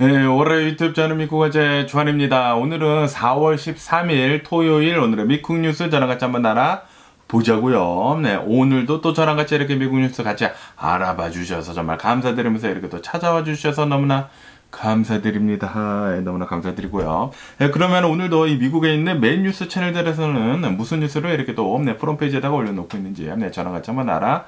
네, 올해 유튜브 저는 미국어제 주한입니다. 오늘은 4월 13일 토요일, 오늘의 미국 뉴스 저랑 같이 한번 알아보자고요. 네, 오늘도 또 저랑 같이 이렇게 미국 뉴스 같이 알아봐 주셔서 정말 감사드리면서 이렇게 또 찾아와 주셔서 너무나 감사드립니다. 네, 너무나 감사드리고요. 네, 그러면 오늘도 이 미국에 있는 메인 뉴스 채널들에서는 무슨 뉴스를 이렇게 또 프론페이지에다가 올려놓고 있는지 저랑 같이 한번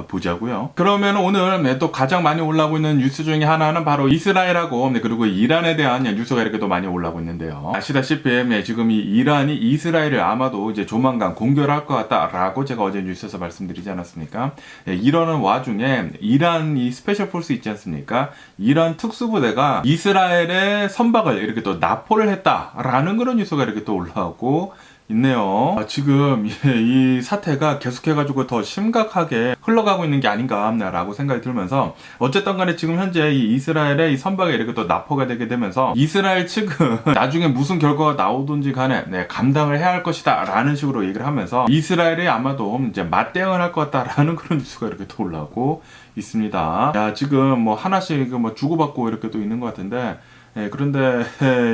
보자고요. 그러면 오늘 또 가장 많이 올라오고 있는 뉴스 중에 하나는 바로 이스라엘하고 그리고 이란에 대한 뉴스가 이렇게 또 많이 올라오고 있는데요. 아시다시피 지금 이 이란이 이스라엘을 아마도 이제 조만간 공격을 할 것 같다라고 제가 어제 뉴스에서 말씀드리지 않았습니까? 이러는 와중에 이란 이 스페셜 폴스 있지 않습니까? 이란 특수부대가 이스라엘의 선박을 이렇게 또 납포를 했다라는 그런 뉴스가 이렇게 또 올라오고 있네요. 지금 이 사태가 계속해가지고 더 심각하게 흘러가고 있는 게 아닌가라고 생각이 들면서 어쨌든 간에 지금 현재 이 이스라엘의 이 선박에 이렇게 또 납포가 되게 되면서 이스라엘 측은 나중에 무슨 결과가 나오든지 간에 감당을 해야 할 것이다 라는 식으로 얘기를 하면서 이스라엘이 아마도 이제 맞대응을 할 것 같다라는 그런 뉴스가 이렇게 또 올라오고 있습니다. 지금 뭐 하나씩 주고받고 이렇게 또 있는 것 같은데 그런데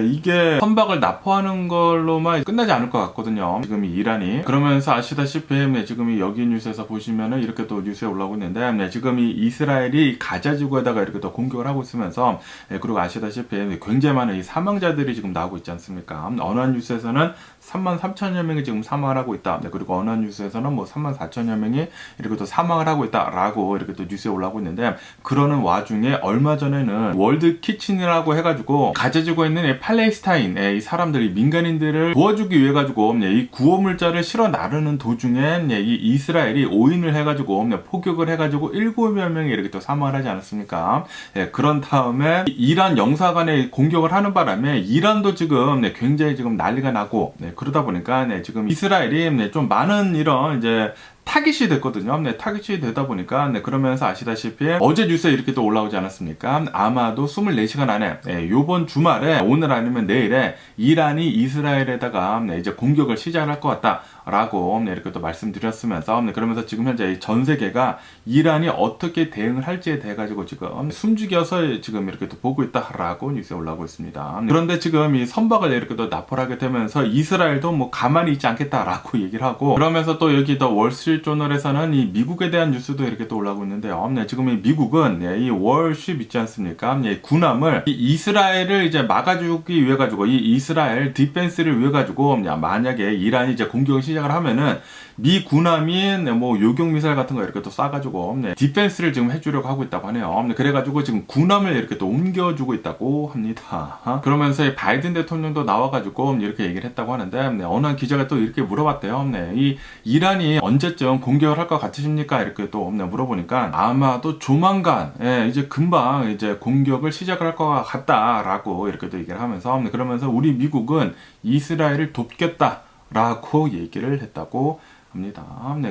이게 선박을 납포하는 걸로만 끝나지 않을 것 같거든요. 지금 이 이란이. 그러면서 아시다시피 지금 이 여기 뉴스에서 보시면은 이렇게 또 뉴스에 올라오고 있는데 지금 이 이스라엘이 가자 지구에다가 이렇게 또 공격을 하고 있으면서 그리고 아시다시피 굉장히 많은 이 사망자들이 지금 나오고 있지 않습니까? 어느 한 뉴스에서는 33,000여 명이 지금 사망을 하고 있다. 그리고 어느 한 뉴스에서는 뭐 34,000여 명이 이렇게 또 사망을 하고 있다라고 이렇게 또 뉴스에 올라오고 있는데 그러는 와중에 얼마 전에는 월드 키친이라고 해가지고 가져지고 있는 이 팔레스타인 이 사람들이 민간인들을 도와주기 위해 가지고 이 구호물자를 실어 나르는 도중에 이 이스라엘이 오인을 해가지고 포격을 해가지고 7여 명이 이렇게 또 사망을 하지 않았습니까? 그런 다음에 이란 영사관에 공격을 하는 바람에 이란도 지금 굉장히 지금 난리가 나고 그러다 보니까 지금 이스라엘이 좀 많은 이런 이제 타깃이 됐거든요. 타깃이 되다 보니까 그러면서 아시다시피 어제 뉴스에 이렇게 또 올라오지 않았습니까? 아마도 24시간 안에 요번 주말에 오늘 아니면 내일에 이란이 이스라엘에다가 이제 공격을 시작할 것 같다라고 이렇게 또 말씀드렸으면서 그러면서 지금 현재 전 세계가 이란이 어떻게 대응을 할지에 대해 가지고 지금 숨죽여서 지금 이렇게 또 보고 있다라고 뉴스에 올라오고 있습니다. 그런데 지금 이 선박을 이렇게 또 납포를 하게 되면서 이스라엘도 뭐 가만히 있지 않겠다라고 얘기를 하고 그러면서 또 여기 더 월스트리트저널에서는 이 미국에 대한 뉴스도 이렇게 또 올라오고 있는데요. 지금 이 미국은 이 월쉽 있지 않습니까? 군함을 이 이스라엘을 이제 막아주기 위해 가지고 이 이스라엘 디펜스를 위해 가지고 만약에 이란이 이제 공격을 시작을 하면은 미 군함이 뭐 요격 미사일 같은 거 이렇게 또 쏴가지고 디펜스를 지금 해주려고 하고 있다고 하네요. 그래가지고 지금 군함을 이렇게 또 옮겨주고 있다고 합니다. 그러면서 바이든 대통령도 나와가지고 이렇게 얘기를 했다고 하는데 어느 한 기자가 또 이렇게 물어봤대요. 이 이란이 언제쯤 공격을 할 것 같으십니까? 이렇게 또 물어보니까 아마도 조만간 이제 금방 이제 공격을 시작을 할 것 같다라고 이렇게 또 얘기를 하면서 그러면서 우리 미국은 이스라엘을 돕겠다라고 얘기를 했다고 합니다.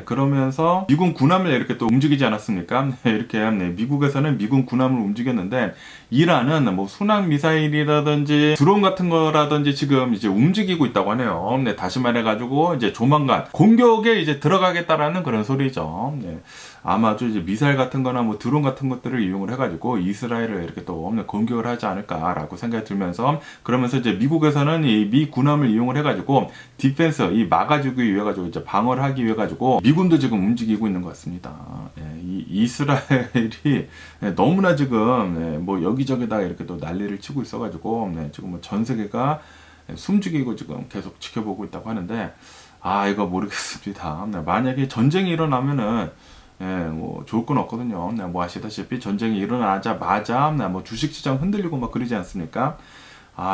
그러면서 미군 군함을 이렇게 또 움직이지 않았습니까? 이렇게 미국에서는 미군 군함을 움직였는데 이란은 뭐 순항 미사일이라든지 드론 같은 거라든지 지금 이제 움직이고 있다고 하네요. 다시 말해가지고 이제 조만간 공격에 이제 들어가겠다라는 그런 소리죠. 아마도 이제 미사일 같은 거나 뭐 드론 같은 것들을 이용을 해가지고 이스라엘을 이렇게 또 공격을 하지 않을까라고 생각이 들면서 그러면서 이제 미국에서는 이 미 군함을 이용을 해가지고 디펜스 이 막아주기 위해 가지고 이제 방어를 하기 위해 가지고 미군도 지금 움직이고 있는 것 같습니다. 이 이스라엘이 너무나 지금 뭐 여기저기다 이렇게 또 난리를 치고 있어가지고 지금 뭐 전 세계가 숨죽이고 지금 계속 지켜보고 있다고 하는데 이거 모르겠습니다. 만약에 전쟁이 일어나면은 뭐 좋을 건 없거든요. 뭐 아시다시피 전쟁이 일어나자마자 뭐 주식시장 흔들리고 막 그러지 않습니까?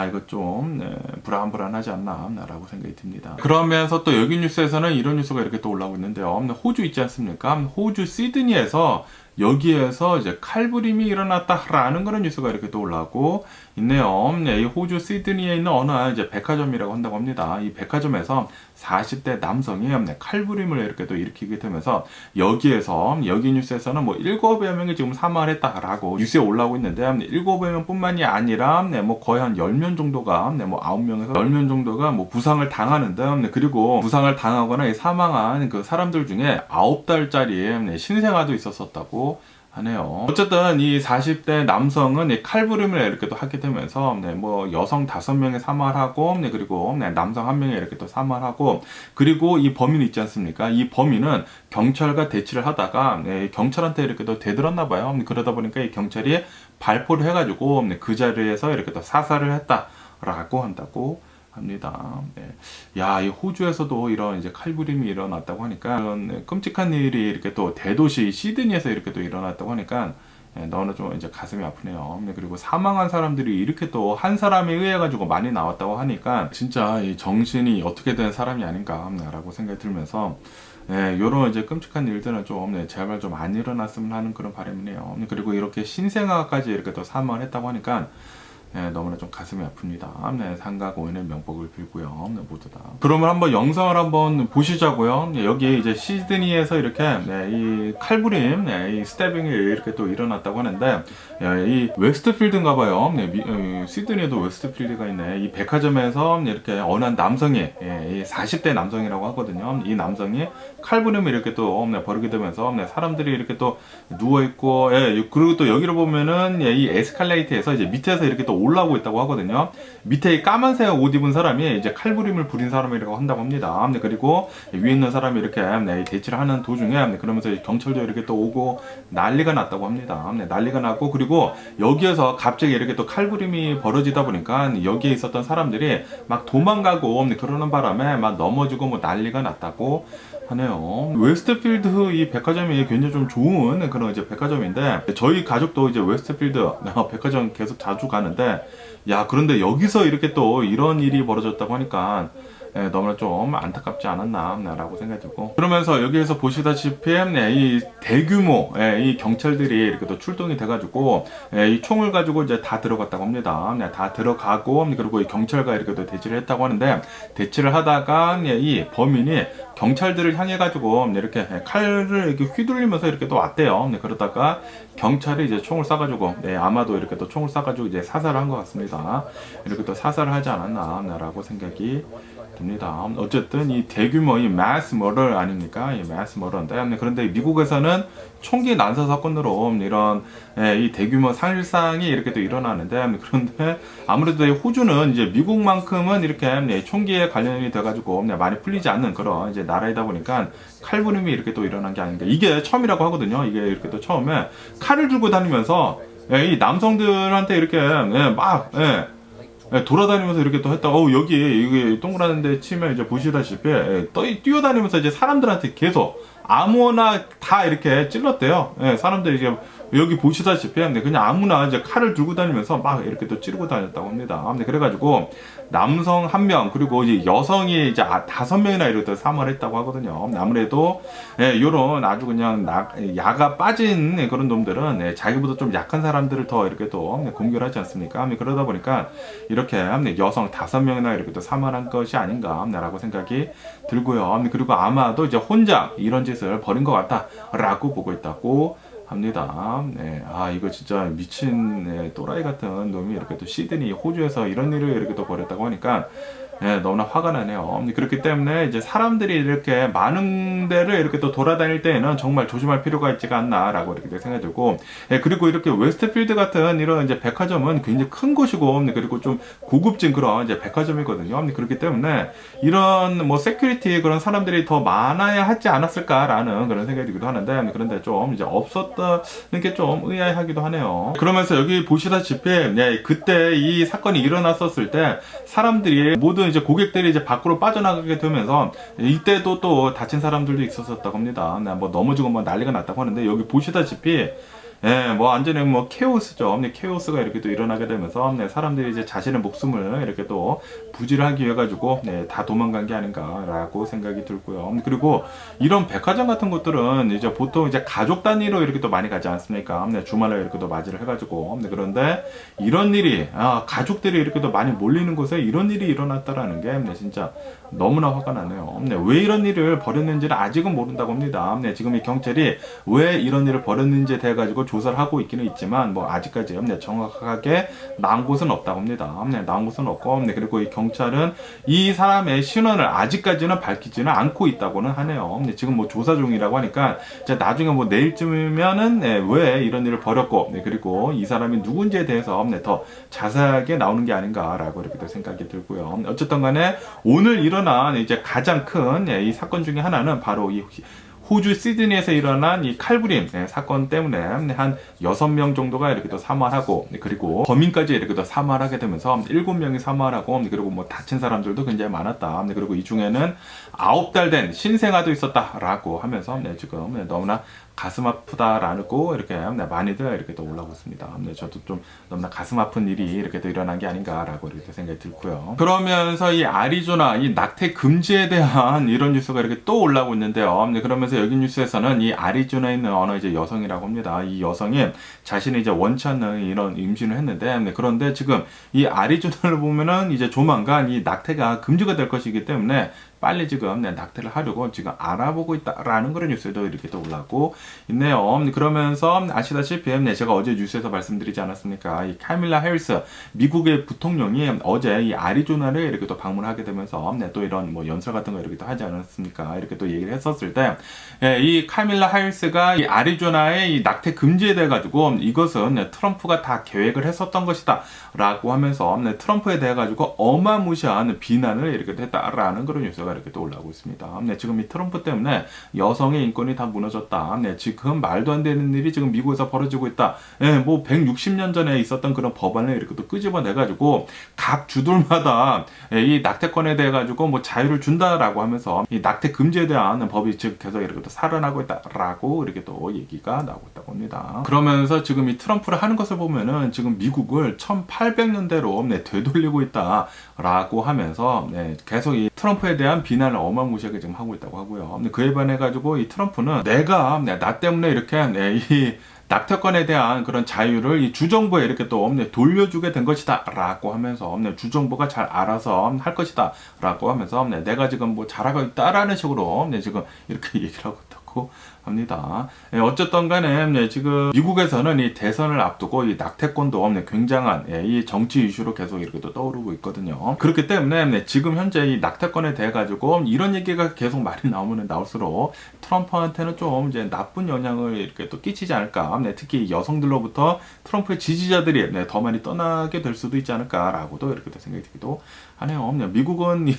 이거 좀 불안불안하지 않나 라고 생각이 듭니다. 그러면서 또 여기 뉴스에서는 이런 뉴스가 이렇게 또 올라오고 있는데요. 호주 있지 않습니까? 호주 시드니에서 여기에서 이제 칼부림이 일어났다라는 그런 뉴스가 이렇게 또 올라오고 있네요. 이 호주 시드니에 있는 어느 이제 백화점이라고 한다고 합니다. 이 백화점에서 40대 남성이 칼부림을 이렇게 또 일으키게 되면서 여기 뉴스에서는 뭐 7여 명이 지금 사망을 했다라고 뉴스에 올라오고 있는데 7여 명뿐만이 아니라 뭐 거의 한 10명 정도가 뭐 9명에서 10명 정도가 뭐 부상을 당하는데 그리고 부상을 당하거나 사망한 그 사람들 중에 9달짜리 신생아도 있었었다고 하네요. 어쨌든 이 40대 남성은 이 칼부림을 이렇게 또 하게 되면서 뭐 여성 5명이 사망하고 그리고 남성 1명이 이렇게 또 사망하고, 그리고 이 범인 있지 않습니까? 이 범인은 경찰과 대치를 하다가 경찰한테 이렇게 또 대들었나 봐요. 그러다 보니까 이 경찰이 발포를 해가지고 그 자리에서 이렇게 또 사살을 했다라고 한다고 합니다. 네. 야, 이 호주에서도 이런 이제 칼부림이 일어났다고 하니까, 이런 끔찍한 일이 이렇게 또 대도시 시드니에서 이렇게 또 일어났다고 하니까, 너무 좀 이제 가슴이 아프네요. 네, 그리고 사망한 사람들이 이렇게 또 한 사람에 의해 가지고 많이 나왔다고 하니까 진짜 이 정신이 어떻게 된 사람이 아닌가라고 생각이 들면서, 요런 이제 끔찍한 일들은 좀, 제발 좀 안 일어났으면 하는 그런 바람이네요. 그리고 이렇게 신생아까지 이렇게 또 사망을 했다고 하니까, 너무나 좀 가슴이 아픕니다. 상가 고인의 명복을 빌고요. 모두 다. 그러면 한번 영상을 한번 보시자고요. 여기 이제 시드니에서 이렇게 이 칼부림, 이 스태빙이 이렇게 또 일어났다고 하는데, 이 웨스트필드인가 봐요. 시드니에도 웨스트필드가 있네. 이 백화점에서 이렇게 어느 한 남성이, 이 40대 남성이라고 하거든요. 이 남성이 칼부림을 이렇게 또 벌이게 되면서 사람들이 이렇게 또 누워 있고, 그리고 또 여기를 보면은 이 에스컬레이터에서 이제 밑에서 이렇게 또 올라오고 있다고 하거든요. 밑에 까만색 옷 입은 사람이 이제 칼부림을 부린 사람이라고 한다고 합니다. 그리고 위에 있는 사람이 이렇게 대치를 하는 도중에 그러면서 경찰도 이렇게 또 오고 난리가 났다고 합니다. 난리가 났고, 그리고 여기에서 갑자기 이렇게 또 칼부림이 벌어지다 보니까 여기에 있었던 사람들이 막 도망가고 그러는 바람에 막 넘어지고 뭐 난리가 났다고 하네요. 웨스트필드 이 백화점이 굉장히 좀 좋은 그런 이제 백화점인데, 저희 가족도 이제 웨스트필드 백화점 계속 자주 가는데, 야, 그런데 여기서 이렇게 또 이런 일이 벌어졌다고 하니까 너무나 좀 안타깝지 않았나라고 생각이 들고, 그러면서 여기에서 보시다시피 이 대규모 이 경찰들이 이렇게 또 출동이 돼가지고 이 총을 가지고 이제 다 들어갔다고 합니다. 다 들어가고, 그리고 이 경찰과 이렇게 또 대치를 했다고 하는데, 대치를 하다가 이 범인이 경찰들을 향해 가지고 이렇게 칼을 이렇게 휘둘리면서 이렇게 또 왔대요. 그러다가 경찰이 이제 총을 쏴가지고, 아마도 이렇게 또 총을 쏴가지고 이제 사살을 한 것 같습니다. 이렇게 또 사살을 하지 않았나라고 생각이 듭니다. 어쨌든 이 대규모 이 마스 머더 아닙니까? 이 마스 머더인데, 그런데 미국에서는 총기 난사 사건으로 이런 이 대규모 살상이 이렇게 또 일어나는데, 그런데 아무래도 호주는 이제 미국만큼은 이렇게 총기에 관련이 돼가지고 많이 풀리지 않는 그런 이제 나라이다 보니까 칼부림이 이렇게 또 일어난 게 아닌가. 이게 처음이라고 하거든요. 이게 이렇게 또 처음에 칼을 들고 다니면서 이 남성들한테 이렇게 막 돌아다니면서 이렇게 또 했다가, 여기 이게 동그란 데 치면 이제 보시다시피 뛰어다니면서 이제 사람들한테 계속 아무나 다 이렇게 찔렀대요. 사람들이 이제 여기 보시다시피 그냥 아무나 이제 칼을 들고 다니면서 막 이렇게 또 찌르고 다녔다고 합니다. 그래가지고 남성 1명, 그리고 이제 여성이 이제 5명이나 이렇게 사망을 했다고 하거든요. 아무래도 요런 아주 그냥 야가 빠진 그런 놈들은 자기보다 좀 약한 사람들을 더 이렇게 또 공격하지 않습니까? 그러다 보니까 이렇게 여성 5명이나 이렇게 또 사망한 것이 아닌가라고 생각이 들고요. 그리고 아마도 이제 혼자 이런 짓을 벌인 것 같다라고 보고 있다고 합니다. 이거 진짜 미친 또라이 같은 놈이 이렇게 또 시드니 호주에서 이런 일을 이렇게 또 벌였다고 하니까 너무나 화가 나네요. 그렇기 때문에 이제 사람들이 이렇게 많은 데를 이렇게 또 돌아다닐 때에는 정말 조심할 필요가 있지가 않나라고 이렇게 생각이 들고, 그리고 이렇게 웨스트필드 같은 이런 이제 백화점은 굉장히 큰 곳이고, 그리고 좀 고급진 그런 이제 백화점이거든요. 그렇기 때문에 이런 뭐 세큐리티 그런 사람들이 더 많아야 하지 않았을까라는 그런 생각이 들기도 하는데, 그런데 좀 이제 없었다는 게 좀 의아하기도 하네요. 그러면서 여기 보시다시피 그때 이 사건이 일어났었을 때 사람들이 모든 이제 고객들이 이제 밖으로 빠져나가게 되면서 이때도 또 다친 사람들도 있었다고 합니다. 뭐 넘어지고 뭐 난리가 났다고 하는데, 여기 보시다시피 뭐 완전히 뭐 케오스죠. 케오스가 이렇게 또 일어나게 되면서 사람들이 이제 자신의 목숨을 이렇게 또 부지를 하기 위해 가지고 다 도망간 게 아닌가라고 생각이 들고요. 그리고 이런 백화점 같은 것들은 이제 보통 이제 가족 단위로 이렇게 또 많이 가지 않습니까? 주말에 이렇게 또 맞이를 해가지고, 그런데 이런 일이 가족들이 이렇게 또 많이 몰리는 곳에 이런 일이 일어났다라는 게 진짜 너무나 화가 나네요. 왜 이런 일을 벌였는지는 아직은 모른다고 합니다. 지금 이 경찰이 왜 이런 일을 벌였는지에 대해 가지고 뭐 조사를 하고 있기는 있지만 뭐 아직까지 정확하게 나온 곳은 없다고 합니다. 나온 곳은 없고 그리고 이 경찰은 이 사람의 신원을 아직까지는 밝히지는 않고 있다고는 하네요. 지금 뭐 조사 중이라고 하니까 이제 나중에 뭐 내일쯤이면은 왜 이런 일을 벌였고 그리고 이 사람이 누군지에 대해서 더 자세하게 나오는 게 아닌가라고 이렇게 또 생각이 들고요. 어쨌든 간에 오늘 일어난 이제 가장 큰 이 사건 중에 하나는 바로 이 호주 시드니에서 일어난 이 칼부림 사건 때문에 한 6명 정도가 이렇게 또 사망하고 그리고 범인까지 이렇게 또 사망하게 되면서 7명이 사망하고 그리고 뭐 다친 사람들도 굉장히 많았다. 그리고 이 중에는 9달 된 신생아도 있었다라고 하면서 지금 너무나 가슴 아프다라고 이렇게 많이들 이렇게 또 올라오고 있습니다. 저도 좀 너무나 가슴 아픈 일이 이렇게 또 일어난 게 아닌가라고 이렇게 생각이 들고요. 그러면서 이 아리조나 이 낙태 금지에 대한 이런 뉴스가 이렇게 또 올라오고 있는데요. 그러면서 여기 뉴스에서는 이 아리조나에 있는 어느 이제 여성이라고 합니다. 이 여성이 자신이 이제 원치 않는 이런 임신을 했는데 그런데 지금 이 아리조나를 보면은 이제 조만간 이 낙태가 금지가 될 것이기 때문에 빨리 지금 낙태를 하려고 지금 알아보고 있다라는 그런 뉴스도 이렇게 또 올라오고 있네요. 그러면서 아시다시피 제가 어제 뉴스에서 말씀드리지 않았습니까? 이 카밀라 해리스 미국의 부통령이 어제 이 아리조나를 이렇게 또 방문하게 되면서 또 이런 뭐 연설 같은 거 이렇게 또 하지 않았습니까? 이렇게 또 얘기를 했었을 때 이 카밀라 해리스가 이 아리조나의 이 낙태 금지에 대해 가지고 이것은 트럼프가 다 계획을 했었던 것이다 라고 하면서 트럼프에 대해 가지고 어마무시한 비난을 이렇게 했다라는 그런 뉴스가 이렇게 또 올라오고 있습니다. 지금 이 트럼프 때문에 여성의 인권이 다 무너졌다. 지금 말도 안 되는 일이 지금 미국에서 벌어지고 있다. 뭐 160년 전에 있었던 그런 법안을 이렇게 또 끄집어내 가지고 각 주들마다 이 낙태권에 대해 가지고 뭐 자유를 준다라고 하면서 이 낙태 금지에 대한 법이 즉 계속 이렇게 또 살아나고 있다라고 이렇게 또 얘기가 나오고 있다고 합니다. 그러면서 지금 이 트럼프를 하는 것을 보면은 지금 미국을 1800년대로 되돌리고 있다라고 하면서 계속 이 트럼프에 대한 비난을 어마무시하게 지금 하고 있다고 하고요. 그에 반해 가지고 이 트럼프는 내가 나 때문에 이렇게 이 낙태권에 대한 그런 자유를 이 주정부에 이렇게 또 돌려주게 된 것이다 라고 하면서 주정부가 잘 알아서 할 것이다 라고 하면서 내가 지금 뭐 잘하고 있다라는 식으로 지금 이렇게 얘기를 하고 있다고 합니다. 어쨌든 간에 지금 미국에서는 이 대선을 앞두고 이 낙태권도 굉장한 이 정치 이슈로 계속 이렇게 또 떠오르고 있거든요. 그렇기 때문에 지금 현재 이 낙태권에 대해 가지고 이런 얘기가 계속 많이 나오면 나올수록 트럼프한테는 좀 이제 나쁜 영향을 이렇게 또 끼치지 않을까. 특히 여성들로부터 트럼프의 지지자들이 더 많이 떠나게 될 수도 있지 않을까라고도 이렇게 또 생각이 들기도 하네요. 미국은 이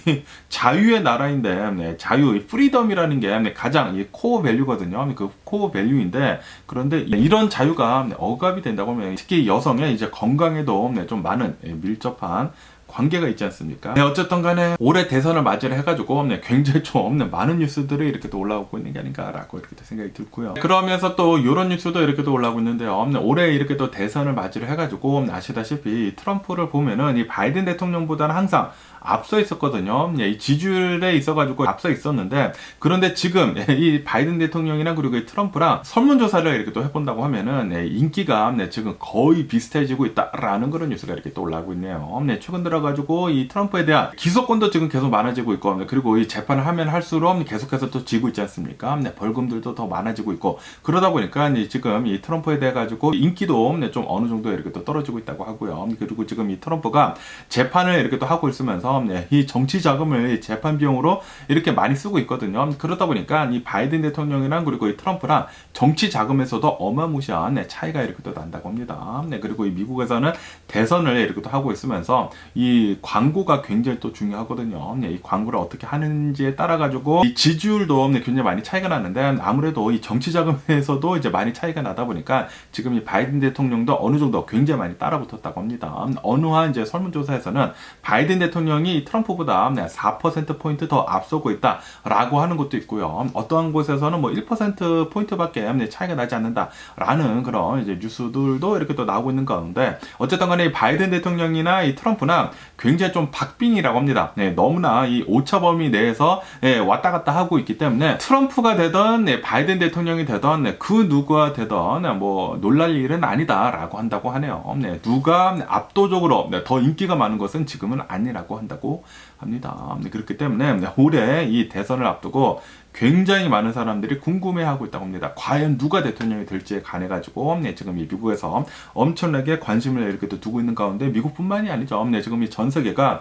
자유의 나라인데 자유, 이 프리덤이라는 게 가장 이 코어 밸류거든요. 그 코어 밸류인데 그런데 이런 자유가 억압이 된다고 하면 특히 여성의 이제 건강에도 좀 많은 밀접한 관계가 있지 않습니까? 어쨌든 간에 올해 대선을 맞이를 해가지고 굉장히 좀 많은 뉴스들이 이렇게 또 올라오고 있는 게 아닌가라고 이렇게 또 생각이 들고요. 그러면서 또 이런 뉴스도 이렇게 또 올라오고 있는데요. 올해 이렇게 또 대선을 맞이를 해가지고 아시다시피 트럼프를 보면은 이 바이든 대통령보다는 항상 앞서 있었거든요. 이 지지율에 있어가지고 앞서 있었는데 그런데 지금 이 바이든 대통령이랑 그리고 이 트럼프랑 설문조사를 이렇게 또 해본다고 하면은 인기가 지금 거의 비슷해지고 있다라는 그런 뉴스가 이렇게 또 올라오고 있네요. 최근 들어가지고 이 트럼프에 대한 기소권도 지금 계속 많아지고 있고 그리고 이 재판을 하면 할수록 계속해서 또 지고 있지 않습니까? 벌금들도 더 많아지고 있고 그러다 보니까 지금 이 트럼프에 대해 가지고 인기도 좀 어느 정도 이렇게 또 떨어지고 있다고 하고요. 그리고 지금 이 트럼프가 재판을 이렇게 또 하고 있으면서 이 정치 자금을 재판 비용으로 이렇게 많이 쓰고 있거든요. 그러다 보니까 이 바이든 대통령이랑 그리고 이 트럼프랑 정치 자금에서도 어마무시한 차이가 이렇게 또 난다고 합니다. 그리고 이 미국에서는 대선을 이렇게 또 하고 있으면서 이 광고가 굉장히 또 중요하거든요. 이 광고를 어떻게 하는지에 따라 가지고 이 지지율도 굉장히 많이 차이가 나는데 아무래도 이 정치 자금에서도 이제 많이 차이가 나다 보니까 지금 이 바이든 대통령도 어느 정도 굉장히 많이 따라붙었다고 합니다. 어느 한 이제 설문조사에서는 바이든 대통령이 트럼프보다 4%포인트 더 앞서고 있다라고 하는 것도 있고요. 어떠한 곳에서는 뭐 1%포인트밖에 차이가 나지 않는다라는 그런 이제 뉴스들도 이렇게 또 나오고 있는 가운데 어쨌든 간에 이 바이든 대통령이나 이 트럼프나 굉장히 좀 박빙이라고 합니다. 너무나 이 오차범위 내에서 왔다 갔다 하고 있기 때문에 트럼프가 되던 바이든 대통령이 되던 그 누구가 되던 뭐 놀랄 일은 아니다라고 한다고 하네요. 누가 압도적으로 더 인기가 많은 것은 지금은 아니라고 한다고 합니다. 그렇기 때문에 올해 이 대선을 앞두고 굉장히 많은 사람들이 궁금해하고 있다고 합니다. 과연 누가 대통령이 될지에 관해 가지고 지금 이 미국에서 엄청나게 관심을 이렇게 또 두고 있는 가운데 미국뿐만이 아니죠. 지금 이 전 세계가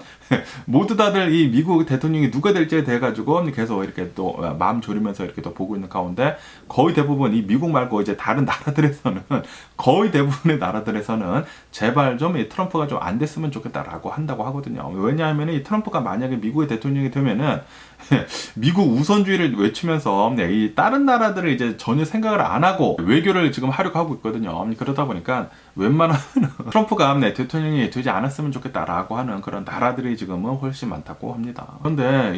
모두 다들 이 미국 대통령이 누가 될지에 대해 가지고 계속 이렇게 또 마음 졸이면서 이렇게 또 보고 있는 가운데 거의 대부분 이 미국 말고 이제 다른 나라들에서는 거의 대부분의 나라들에서는 제발 좀 이 트럼프가 좀 안 됐으면 좋겠다라고 한다고 하거든요. 왜냐하면 이 트럼프가 만약에 미국의 대통령이 되면은 미국 우선주의를 외치면서 이 다른 나라들을 이제 전혀 생각을 안 하고 외교를 지금 하려고 하고 있거든요. 그러다 보니까 웬만하면 트럼프가 대통령이 되지 않았으면 좋겠다라고 하는 그런 나라들이 지금은 훨씬 많다고 합니다. 그런데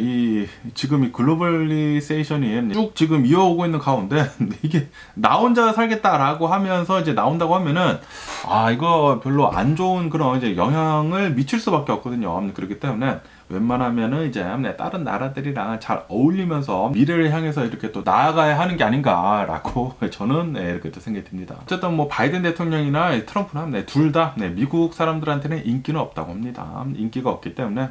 지금 이 글로벌리세이션이 쭉 지금 이어오고 있는 가운데 이게 나 혼자 살겠다라고 하면서 이제 나온다고 하면은 이거 별로 안 좋은 그런 이제 영향을 미칠 수밖에 없거든요. 그렇기 때문에 웬만하면은 이제 다른 나라들이랑 잘 어울리면서 미래를 향해서 이렇게 또 나아가야 하는 게 아닌가라고 저는 이렇게 또 생각이 듭니다. 어쨌든 뭐 바이든 대통령이나 트럼프나 둘 다 미국 사람들한테는 인기는 없다고 합니다. 인기가 없기 때문에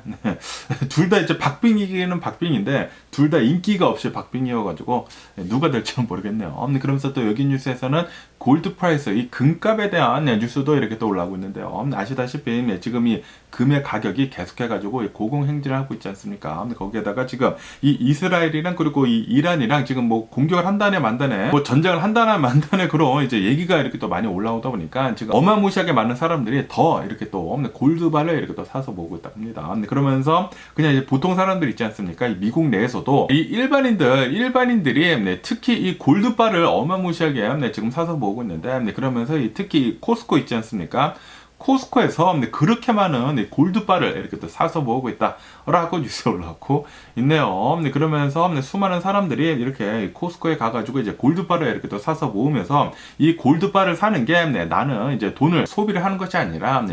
둘 다 이제 박빙이기는 박빙인데 둘 다 인기가 없이 박빙이어가지고 누가 될지는 모르겠네요. 그러면서 또 여기 뉴스에서는 골드 프라이스, 이 금값에 대한 뉴스도 이렇게 또 올라오고 있는데요. 아시다시피 지금 이 금의 가격이 계속해가지고 고공행진을 하고 있지 않습니까? 거기에다가 지금 이 이스라엘이랑 그리고 이 이란이랑 지금 뭐 공격을 한다네 만다네, 뭐 전쟁을 한다네 만다네 그런 이제 얘기가 이렇게 또 많이 올라오다 보니까 지금 어마무시하게 많은 사람들이 더 이렇게 또 골드바를 이렇게 또 사서 모으고 있다고 합니다. 그러면서 그냥 이제 보통 사람들 있지 않습니까? 이 미국 내에서도 이 일반인들이 특히 이 골드바를 어마무시하게 지금 사서 모으고 있는데 그러면서 특히 코스코 있지 않습니까? 코스코에서 그렇게 많은 골드바를 이렇게 또 사서 모으고 있다라고 뉴스에 올라오고 있네요. 그러면서 수많은 사람들이 이렇게 코스코에 가가지고 이제 골드바를 이렇게 또 사서 모으면서 이 골드바를 사는 게 나는 이제 돈을 소비를 하는 것이 아니라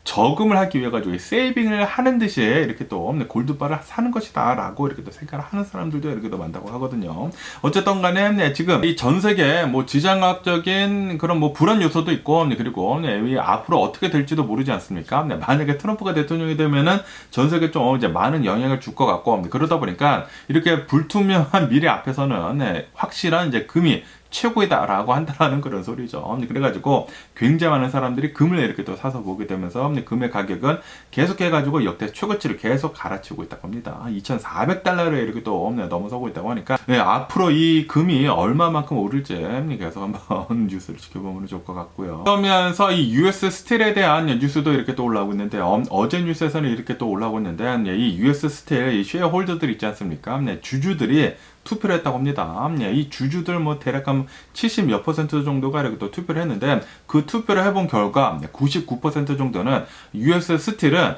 저금을 하기 위해 가지고 세이빙을 하는 듯이 이렇게 또 골드바를 사는 것이다 라고 이렇게 또 생각을 하는 사람들도 이렇게 또 많다고 하거든요. 어쨌든 간에 지금 이 전 세계 뭐 지정학적인 그런 뭐 불안 요소도 있고 그리고 앞으로 어떻게 될지도 모르지 않습니까? 만약에 트럼프가 대통령이 되면은 전 세계 좀 이제 많은 영향을 줄 것 같고 그러다 보니까 이렇게 불투명한 미래 앞에서는 확실한 이제 금이 최고이다라고 한다는 그런 소리죠. 그래가지고 굉장히 많은 사람들이 금을 이렇게 또 사서 보게 되면서 금의 가격은 계속해가지고 역대 최고치를 계속 갈아치우고 있다고 합니다. 2,400달러를 이렇게 또 넘어서고 있다고 하니까 앞으로 이 금이 얼마만큼 오를지 계속 한번 뉴스를 지켜보면 좋을 것 같고요. 그러면서 이 US 스틸에 대한 뉴스도 이렇게 또 올라오고 있는데 어제 뉴스에서는 이렇게 또 올라오고 있는데 이 US 스틸 이 쉐어홀더들 있지 않습니까? 주주들이 투표를 했다고 합니다. 이 주주들 뭐 대략 한 70 몇 % 정도가 이렇게 또 투표를 했는데 그 투표를 해본 결과 99% 정도는 US 스틸은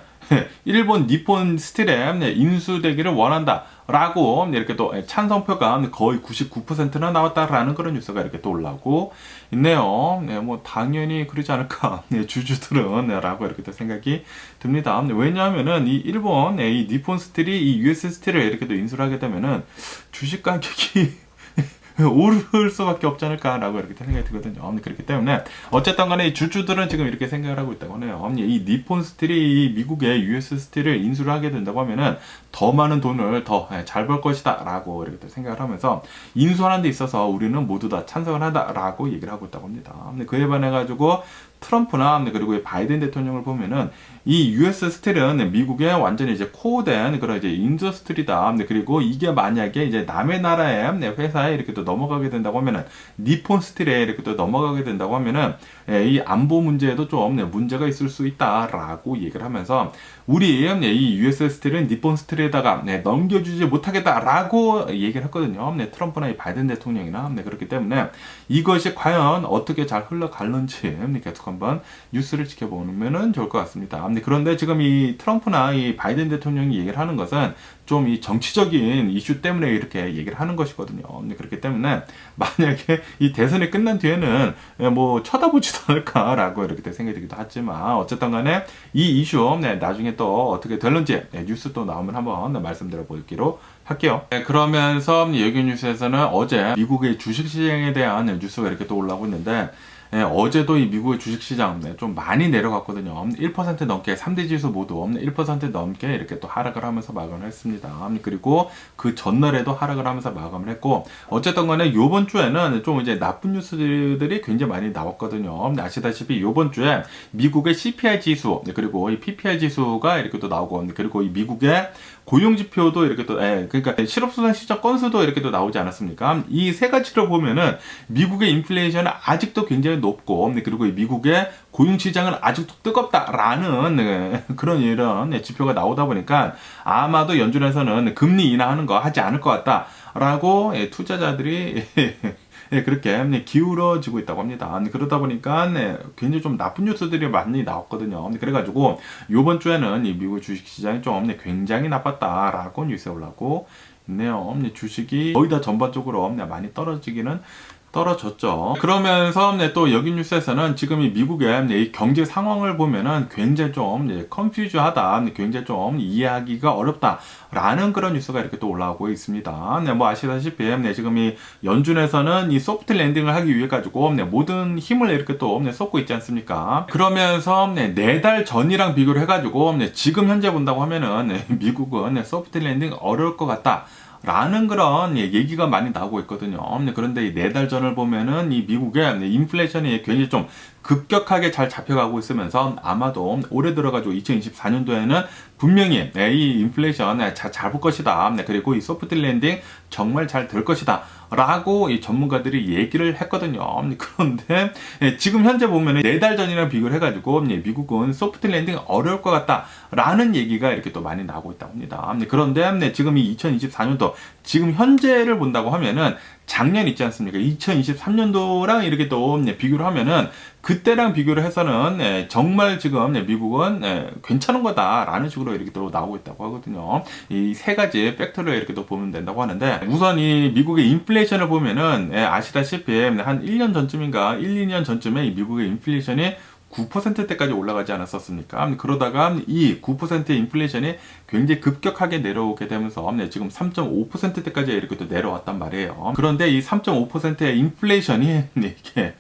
일본 니폰 스틸에 인수되기를 원한다 라고 이렇게 또 찬성표가 거의 99%나 나왔다라는 그런 뉴스가 이렇게 또 올라오고 있네요. 뭐 당연히 그러지 않을까 주주들은 라고 이렇게 또 생각이 듭니다. 왜냐하면은 이 일본 이 니폰 스틸이 이 US 스틸을 이렇게 또 인수를 하게 되면은 주식 가격이 오를 수밖에 없지 않을까라고 이렇게 생각이 들거든요. 그렇기 때문에 어쨌든 간에 이 주주들은 지금 이렇게 생각을 하고 있다고 하네요. 이 니폰 스틸이 미국의 US 스틸을 인수를 하게 된다고 하면은 더 많은 돈을 더 잘 벌 것이다 라고 이렇게 생각을 하면서 인수하는 데 있어서 우리는 모두 다 찬성을 한다 라고 얘기를 하고 있다고 합니다. 그에 반해 가지고 트럼프나 그리고 바이든 대통령을 보면은 이 US 스틸은 미국의 완전히 이제 코어된 그런 이제 인더스트리다. 그리고 이게 만약에 이제 남의 나라의 회사에 이렇게 또 넘어가게 된다고 하면은 니폰 스틸에 이렇게 또 넘어가게 된다고 하면은 이 안보 문제에도 좀 문제가 있을 수 있다라고 얘기를 하면서 우리 이 US 스틸은 니폰 스틸에다가 넘겨주지 못하겠다라고 얘기를 했거든요. 트럼프나 이 바이든 대통령이나 그렇기 때문에 이것이 과연 어떻게 잘 흘러갈는지 계속 한번 뉴스를 지켜보면 좋을 것 같습니다. 그런데 지금 이 트럼프나 이 바이든 대통령이 얘기를 하는 것은 좀 이 정치적인 이슈 때문에 이렇게 얘기를 하는 것이거든요. 그렇기 때문에 만약에 이 대선이 끝난 뒤에는 뭐 쳐다보지도 않을까라고 이렇게 생각이 들기도 하지만 어쨌든 간에 이 이슈 나중에 또 어떻게 될는지 뉴스 또 나오면 한번 말씀드려 볼기로 할게요. 그러면서 여기 뉴스에서는 어제 미국의 주식시장에 대한 뉴스가 이렇게 또 올라오고 있는데 어제도 이 미국의 주식시장 좀 많이 내려갔거든요. 1% 넘게 3대 지수 모두 1% 넘게 이렇게 또 하락을 하면서 마감을 했습니다. 합니다. 그리고 그 전날에도 하락을 하면서 마감을 했고, 어쨌든 간에 요번 주에는 좀 이제 나쁜 뉴스들이 굉장히 많이 나왔거든요. 아시다시피 요번 주에 미국의 CPI 지수, 그리고 이 PPI 지수가 이렇게 또 나오고, 그리고 이 미국의 고용지표도 이렇게 또, 그러니까 실업수당 시장 건수도 이렇게 또 나오지 않았습니까? 이 세 가지를 보면은 미국의 인플레이션은 아직도 굉장히 높고, 그리고 이 미국의 고용시장은 아직도 뜨겁다라는 그런 이런 지표가 나오다 보니까 아마도 연준에서는 금리 인하하는 거 하지 않을 것 같다라고 투자자들이 그렇게 기울어지고 있다고 합니다. 그러다 보니까 굉장히 좀 나쁜 뉴스들이 많이 나왔거든요. 그래가지고 이번 주에는 이 미국 주식시장이 좀 굉장히 나빴다라고 뉴스에 올라오고 있네요. 주식이 거의 다 전반적으로 많이 떨어졌죠. 그러면서 또 여기 뉴스에서는 지금 이 미국의 이 경제 상황을 보면은 굉장히 좀 컨퓨즈하다, 굉장히 좀 이해하기가 어렵다라는 그런 뉴스가 이렇게 또 올라오고 있습니다. 뭐 아시다시피 지금 이 연준에서는 이 소프트 랜딩을 하기 위해 가지고 모든 힘을 이렇게 또 쏟고 있지 않습니까? 그러면서 4달 전이랑 비교를 해가지고 지금 현재 본다고 하면은 미국은 소프트 랜딩 어려울 것 같다. 라는 그런 얘기가 많이 나오고 있거든요. 그런데 이 4달 전을 보면은 이 미국의 인플레이션이 굉장히 좀 급격하게 잘 잡혀가고 있으면서 아마도 올해 들어가지고 2024년도에는 분명히 이 인플레이션 잘 잡을 것이다. 그리고 이 소프트 랜딩 정말 잘 될 것이다. 라고 이 전문가들이 얘기를 했거든요. 그런데 지금 현재 보면 4달 전이랑 비교를 해가지고 미국은 소프트 랜딩 어려울 것 같다. 라는 얘기가 이렇게 또 많이 나오고 있다고 합니다. 그런데 지금 이 2024년도 지금 현재를 본다고 하면은 작년 있지 않습니까? 2023년도랑 이렇게 또 비교를 하면은 그때랑 비교를 해서는 정말 지금 미국은 괜찮은 거다라는 식으로 이렇게 또 나오고 있다고 하거든요. 이 세 가지 팩터를 이렇게 또 보면 된다고 하는데, 우선 이 미국의 인플레이션을 보면은 아시다시피 한 1년 전쯤인가 1, 2년 전쯤에 이 미국의 인플레이션이 9%대까지 올라가지 않았었습니까? 그러다가 이 9%의 인플레이션이 굉장히 급격하게 내려오게 되면서 지금 3.5%대까지 이렇게 또 내려왔단 말이에요. 그런데 이 3.5%의 인플레이션이 이게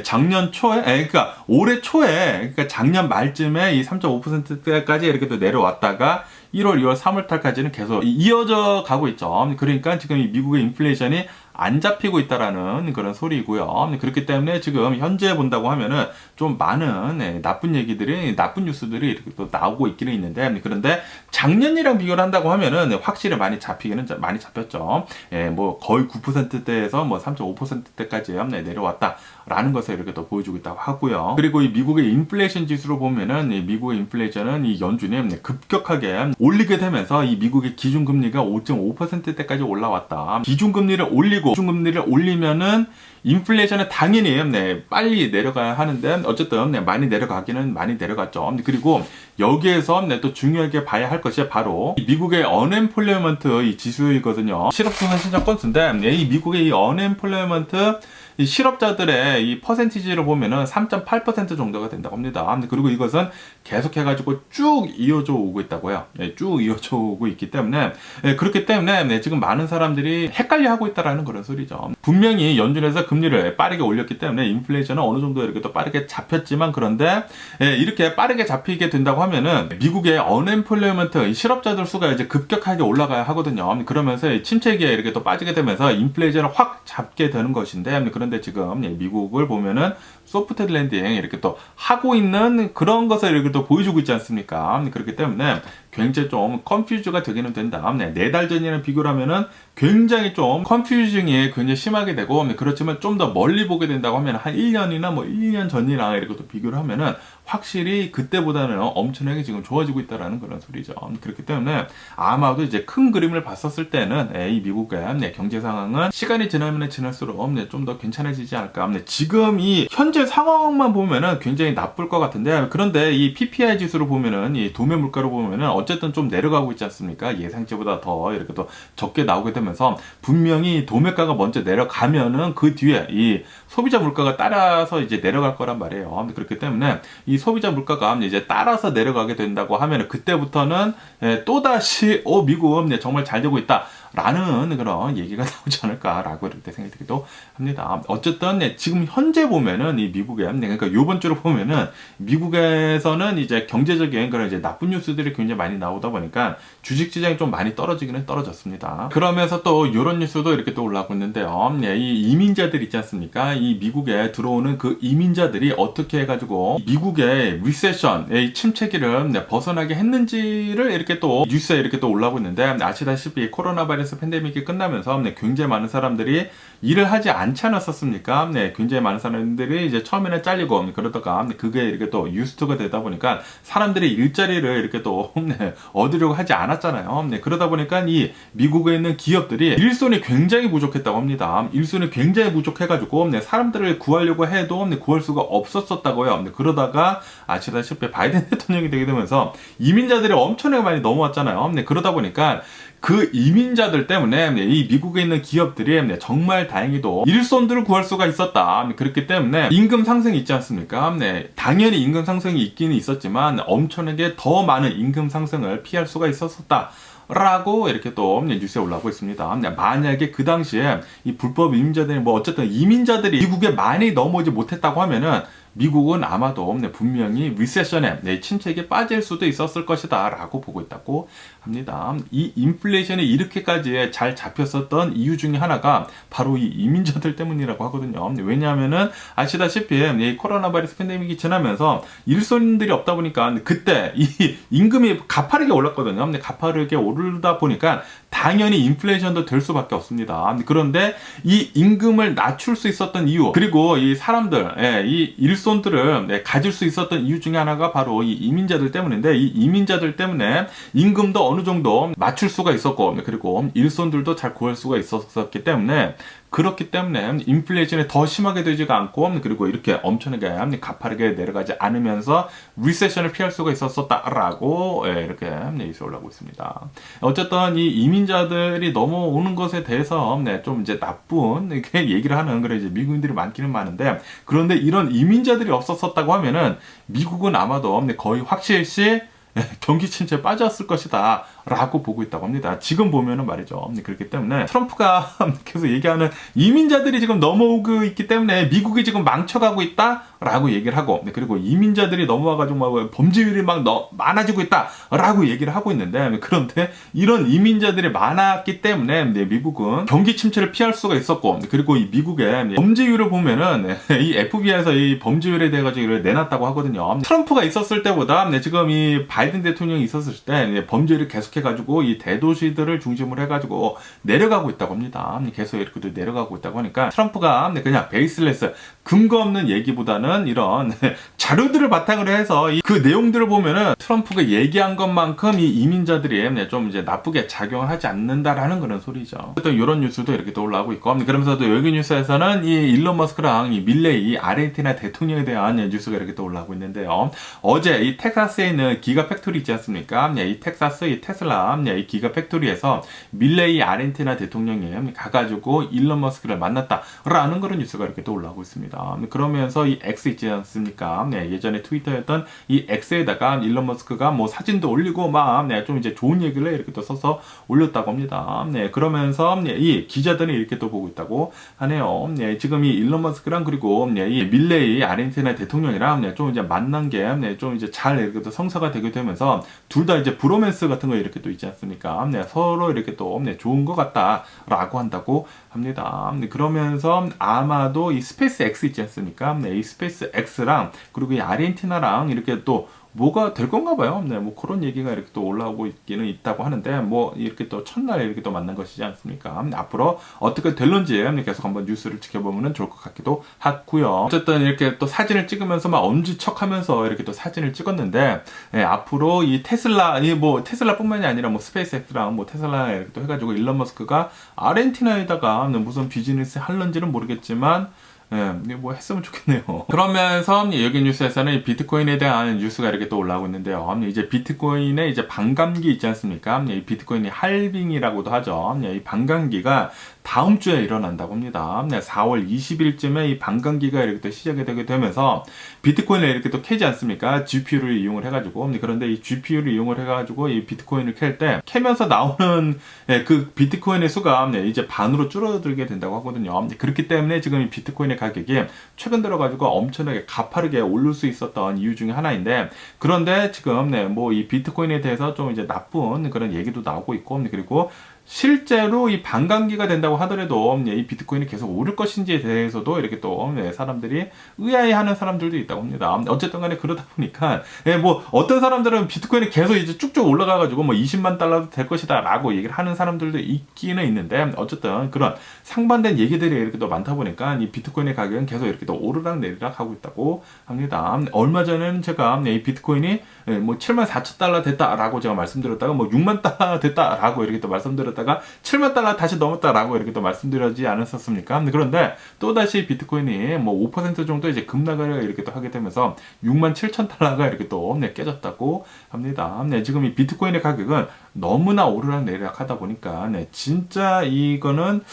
작년 초에, 그러니까 올해 초에, 그러니까 작년 말쯤에 이 3.5%대까지 이렇게 또 내려왔다가 1월, 2월, 3월 달까지는 계속 이어져 가고 있죠. 그러니까 지금 이 미국의 인플레이션이 안 잡히고 있다라는 그런 소리이고요. 그렇기 때문에 지금 현재 본다고 하면은 좀 많은 나쁜 얘기들이, 나쁜 뉴스들이 이렇게 또 나오고 있기는 있는데, 그런데 작년이랑 비교를 한다고 하면은 확실히 많이 잡히기는 많이 잡혔죠. 뭐 거의 9%대에서 뭐 3.5%대까지 내려왔다라는 것을 이렇게 또 보여주고 있다고 하고요. 그리고 이 미국의 인플레이션 지수로 보면은 이 미국의 인플레이션은 이 연준이 급격하게 올리게 되면서 이 미국의 기준금리가 5.5%대까지 올라왔다. 기준금리를 올리면은 인플레이션은 당연히 빨리 내려가야 하는데 어쨌든 많이 내려가기는 많이 내려갔죠. 그리고 여기에서 또 중요하게 봐야 할 것이 바로 미국의 언엠플로이먼트 이 지수이거든요. 실업수당 신청 건수인데 이 미국의 이 언엠플로이먼트 이 실업자들의 이 퍼센티지를 보면은 3.8% 정도가 된다고 합니다. 그리고 이것은 계속해가지고 쭉 이어져 오고 있다고요. 쭉 이어져 오고 있기 때문에, 그렇기 때문에 지금 많은 사람들이 헷갈려 하고 있다라는 그런 소리죠. 분명히 연준에서 금리를 빠르게 올렸기 때문에 인플레이션은 어느 정도 이렇게 또 빠르게 잡혔지만, 그런데 이렇게 빠르게 잡히게 된다고 하면은 미국의 언엠플로이먼트 실업자들 수가 이제 급격하게 올라가야 하거든요. 그러면서 침체기에 이렇게 또 빠지게 되면서 인플레이션을 확 잡게 되는 것인데, 그런데 지금 미국을 보면은 소프트 랜딩 이렇게 또 하고 있는 그런 것을 이렇게 또 보여주고 있지 않습니까? 그렇기 때문에 굉장히 좀 컨퓨즈가 되기는 된다. 4달 전이랑 비교를 하면은 굉장히 좀 컨퓨징이 굉장히 심하게 되고, 그렇지만 좀 더 멀리 보게 된다고 하면 한 1년이나 뭐 1년 전이랑 이렇게 또 비교를 하면은 확실히 그때보다는 엄청나게 지금 좋아지고 있다라는 그런 소리죠. 그렇기 때문에 아마도 이제 큰 그림을 봤었을 때는 이 미국의 경제 상황은 시간이 지나면 지날수록 좀 더 괜찮아지지 않을까. 지금 이 현재 상황만 보면은 굉장히 나쁠 것 같은데, 그런데 이 PPI 지수를 보면은 이 도매 물가로 보면은 어쨌든 좀 내려가고 있지 않습니까? 예상치보다 더 이렇게 또 적게 나오게 되면서 분명히 도매가가 먼저 내려가면은 그 뒤에 이 소비자 물가가 따라서 이제 내려갈 거란 말이에요. 그렇기 때문에 이 소비자 물가가 이제 따라서 내려가게 된다고 하면 그때부터는 또다시 미국 정말 잘 되고 있다 라는 그런 얘기가 나오지 않을까라고 이렇게 생각이 들기도 합니다. 어쨌든 지금 현재 보면은 이 미국에 그러니까 요번 주로 보면은 미국에서는 이제 경제적인 그런 이제 나쁜 뉴스들이 굉장히 많이 나오다 보니까 주식 시장이 좀 많이 떨어지기는 떨어졌습니다. 그러면서 또 이런 뉴스도 이렇게 또 올라오고 있는데요. 이 이민자들 있지 않습니까? 이 미국에 들어오는 그 이민자들이 어떻게 해가지고 미국의 리세션의 침체기를 벗어나게 했는지를 이렇게 또 뉴스에 이렇게 또 올라오고 있는데, 아시다시피 코로나 바이러스 팬데믹이 끝나면서 굉장히 많은 사람들이 일을 하지 않지 않았었습니까? 굉장히 많은 사람들이 이제 처음에는 잘리고 그러다가 그게 이렇게 또 유스트가 되다 보니까 사람들이 일자리를 이렇게 또 얻으려고 하지 않았잖아요. 그러다 보니까 이 미국에 있는 기업들이 일손이 굉장히 부족했다고 합니다. 일손이 굉장히 부족해가지고 사람들을 구하려고 해도 구할 수가 없었었다고요. 그러다가 아시다시피 바이든 대통령이 되게 되면서 이민자들이 엄청나게 많이 넘어왔잖아요. 그러다 보니까 그 이민자들 때문에 이 미국에 있는 기업들이 정말 다행히도 일손들을 구할 수가 있었다. 그렇기 때문에 임금 상승이 있지 않습니까? 당연히 임금 상승이 있기는 있었지만 엄청나게 더 많은 임금 상승을 피할 수가 있었다. 라고 이렇게 또 뉴스에 올라오고 있습니다. 만약에 그 당시에 이 불법 이민자들이 어쨌든 이민자들이 미국에 많이 넘어오지 못했다고 하면은 미국은 아마도 분명히 리세션에 침체기에 빠질 수도 있었을 것이다 라고 보고 있다고 합니다. 이 인플레이션이 이렇게까지 잘 잡혔었던 이유 중에 하나가 바로 이 이민자들 때문이라고 하거든요. 왜냐하면은 아시다시피 이 코로나 바이러스 팬데믹이 지나면서 일손들이 없다 보니까 그때 이 임금이 가파르게 올랐거든요. 가파르게 오르다 보니까 당연히 인플레이션도 될 수밖에 없습니다. 그런데 이 임금을 낮출 수 있었던 이유, 그리고 이 사람들, 이 일손들을 가질 수 있었던 이유 중에 하나가 바로 이 이민자들 때문인데, 이 이민자들 때문에 임금도 어느 정도 맞출 수가 있었고, 그리고 일손들도 잘 구할 수가 있었기 때문에, 그렇기 때문에 인플레이션이 더 심하게 되지가 않고, 그리고 이렇게 엄청나게 가파르게 내려가지 않으면서 리세션을 피할 수가 있었다라고 이렇게 뉴스에 올라오고 있습니다. 어쨌든 이 이민자들이 넘어오는 것에 대해서 좀 이제 나쁜 이렇게 얘기를 하는 그런 이제 미국인들이 많기는 많은데, 그런데 이런 이민자들이 없었다고 하면은 미국은 아마도 거의 확실시 경기 침체에 빠졌을 것이다 라고 보고 있다고 합니다. 지금 보면은 말이죠. 그렇기 때문에 트럼프가 계속 얘기하는 이민자들이 지금 넘어오고 있기 때문에 미국이 지금 망쳐가고 있다 라고 얘기를 하고, 그리고 이민자들이 넘어와가지고 범죄율이 많아지고 있다 라고 얘기를 하고 있는데, 그런데 이런 이민자들이 많았기 때문에 미국은 경기 침체를 피할 수가 있었고, 그리고 이 미국의 범죄율을 보면은 이 FBI에서 이 범죄율에 대해 가지고 내놨다고 하거든요. 트럼프가 있었을 때보다 지금 이 바이든 대통령이 있었을 때 범죄율이 계속해가지고 이 대도시들을 중심으로 해가지고 내려가고 있다고 합니다. 계속 이렇게 내려가고 있다고 하니까 트럼프가 그냥 베이스레스 근거 없는 얘기보다는 이런 자료들을 바탕으로 해서 그 내용들을 보면은 트럼프가 얘기한 것만큼 이 이민자들이 좀 이제 나쁘게 작용을 하지 않는다라는 그런 소리죠. 또 이런 뉴스도 이렇게 또 올라오고 있고, 그러면서도 여기 뉴스에서는 이 일론 머스크랑 이 밀레이 아르헨티나 대통령에 대한 뉴스가 이렇게 또 올라오고 있는데요. 어제 이 텍사스에 있는 기가 팩토리 있지 않습니까? 이 텍사스 이 테슬라 이 기가 팩토리에서 밀레이 아르헨티나 대통령이 가가지고 일론 머스크를 만났다라는 그런 뉴스가 이렇게 또 올라오고 있습니다. 그러면서 이 X 있지 않습니까? 예전에 트위터였던 이 X에다가 일론 머스크가 사진도 올리고 좀 이제 좋은 얘기를 이렇게 또 써서 올렸다고 합니다. 그러면서 이 기자들이 이렇게 또 보고 있다고 하네요. 지금 이 일론 머스크랑 그리고 이 밀레이 아르헨티나 대통령이랑 좀 이제 만난 게 좀 이제 잘 이렇게 또 성사가 되게 되면서 둘 다 이제 브로맨스 같은 거 이렇게 또 있지 않습니까? 서로 이렇게 또 좋은 것 같다라고 한다고 합니다. 그러면서 아마도 이 스페이스 X 있지 않습니까? 이 스페이스 X랑 그리고 이 아르헨티나랑 이렇게 또 뭐가 될 건가 봐요. 그런 얘기가 이렇게 또 올라오고 있기는 있다고 하는데, 이렇게 또 첫날 이렇게 또 만난 것이지 않습니까? 앞으로 어떻게 될런지 계속 한번 뉴스를 지켜보면 좋을 것 같기도 하고요. 어쨌든 이렇게 또 사진을 찍으면서 엄지척 하면서 이렇게 또 사진을 찍었는데, 앞으로 이 테슬라, 테슬라뿐만이 아니라 스페이스X랑 테슬라 이렇게 또 해가지고 일론 머스크가 아르헨티나에다가 무슨 비즈니스 할런지는 모르겠지만, 예, 뭐 했으면 좋겠네요. 그러면서 여기 뉴스에서는 이 비트코인에 대한 뉴스가 이렇게 또 올라오고 있는데요. 이제 비트코인의 이제 반감기 있지 않습니까? 이 비트코인이 할빙이라고도 하죠. 이 반감기가 다음 주에 일어난다고 합니다. 4월 20일쯤에 이 반감기가 이렇게 또 시작이 되게 되면서 비트코인을 이렇게 또 캐지 않습니까? GPU를 이용을 해가지고. 그런데 이 GPU를 이용을 해가지고 이 비트코인을 캘 때 캐면서 나오는 그 비트코인의 수가 이제 반으로 줄어들게 된다고 하거든요. 그렇기 때문에 지금 이 비트코인의 가격이 최근 들어가지고 엄청나게 가파르게 오를 수 있었던 이유 중에 하나인데, 그런데 지금 뭐 이 비트코인에 대해서 좀 이제 나쁜 그런 얘기도 나오고 있고, 그리고 실제로 이 반감기가 된다고 하더라도 이 비트코인이 계속 오를 것인지에 대해서도 이렇게 또 사람들이 의아해하는 사람들도 있다고 합니다. 어쨌든 간에 그러다 보니까 뭐 어떤 사람들은 비트코인이 계속 이제 쭉쭉 올라가가지고 뭐 20만 달러도 될 것이다 라고 얘기를 하는 사람들도 있기는 있는데, 어쨌든 그런 상반된 얘기들이 이렇게 또 많다 보니까 이 비트코인의 가격은 계속 이렇게 또 오르락 내리락 하고 있다고 합니다. 얼마 전에는 제가 이 비트코인이 뭐 7만 4천 달러 됐다라고 제가 말씀드렸다가 뭐 6만 달러 됐다라고 이렇게 또 말씀드렸다가 7만 달러 다시 넘었다라고 이렇게 또 말씀드리지 않았었습니까? 그런데 또다시 비트코인이 뭐 5% 정도 이제 급락을 이렇게 또 하게 되면서 6만 7천 달러가 이렇게 또 깨졌다고 합니다. 지금 이 비트코인의 가격은 너무나 오르락 내리락 하다 보니까 진짜 이거는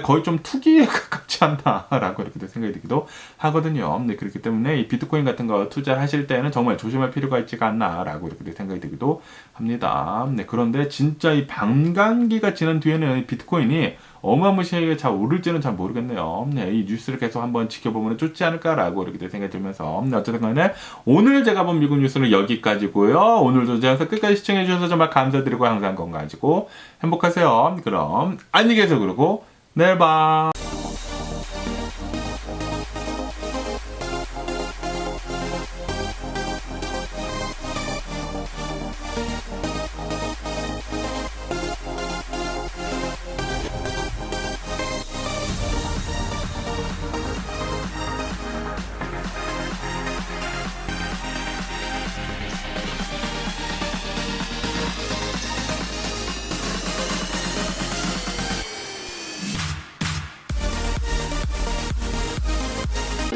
거의 좀 투기에 가깝지 않나라고 이렇게 생각이 들기도 하거든요. 그렇기 때문에 이 비트코인 같은 거 투자하실 때는 정말 조심할 필요가 있지가 않나라고 이렇게 생각이 들기도 합니다. 그런데 진짜 이 반감기가 지난 뒤에는 비트코인이 어마무시하게 잘 오를지는 잘 모르겠네요. 이 뉴스를 계속 한번 지켜보면 좋지 않을까라고 이렇게 생각이 들면서 어쨌든 간에 오늘 제가 본 미국 뉴스는 여기까지고요. 오늘도 제가 끝까지 시청해 주셔서 정말 감사드리고 항상 건강하시고 행복하세요. 그럼 안녕히 계세요. 그러고 내일 봐.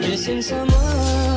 Missing someone